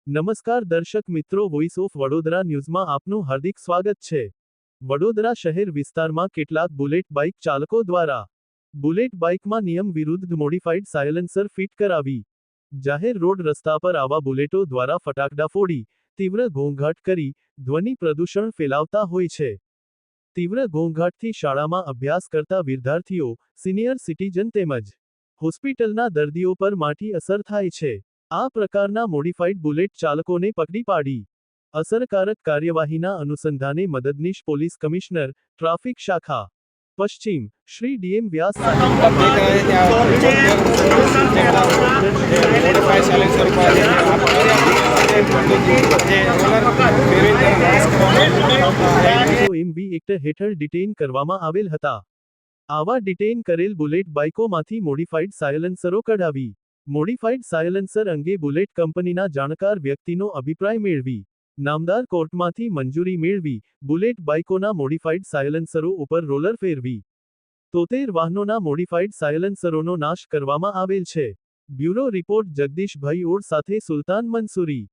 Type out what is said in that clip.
નમસ્કાર દર્શક મિત્રો, વોઇસ ઓફ વડોદરા ન્યૂઝમાં આપનું હાર્દિક સ્વાગત છે। વડોદરા શહેર વિસ્તારમાં કેટલાક બુલેટ બાઇક ચાલકો દ્વારા બુલેટ બાઇકમાં નિયમ વિરુદ્ધ મોડિફાઇડ સાયલેન્સર ફિટ કરાવી જાહેર રોડ રસ્તા પર આવા બુલેટો દ્વારા ફટાકડા ફોડી તીવ્ર ઘોંઘાટ કરી ધ્વનિ પ્રદૂષણ ફેલાવતા હોય છે। તીવ્ર ઘોંઘાટથી શાળામાં અભ્યાસ કરતા વિદ્યાર્થીઓ, સિનિયર સિટીઝન તેમજ હોસ્પિટલના દર્દીઓ પર માઠી અસર થાય છે। આ પ્રકારના મોડિફાઇડ બુલેટ ચાલકોને પકડી પાડી અસરકારક કાર્યવાહીના અનુસંધાને મદદનીશ પોલીસ કમિશનર, ટ્રાફિક શાખા પશ્ચિમ, શ્રી ડીએમ વ્યાસ એમવી એક્ટ હેઠળ ડિટેઇન કરવામાં આવેલ હતા। આવા ડિટેઇન કરેલ બુલેટ બાઇકોમાંથી મોડિફાઇડ સાયલેન્સરો કઢાવી મોડિફાઇડ સાયલેન્સર અંગે બુલેટ કંપનીના જાણકાર વ્યક્તિનો અભિપ્રાય મેળવી નામદાર કોર્ટમાંથી મંજૂરી મેળવી બુલેટ બાઇકોના મોડિફાઇડ સાયલેન્સરો ઉપર રોલર ફેરવી 73 વાહનોના મોડિફાઇડ સાયલેન્સરોનો નાશ કરવામાં આવેલ છે। બ્યુરો રિપોર્ટ જગદીશભાઈ ઓડ સાથે સુલતાન મંસૂરી।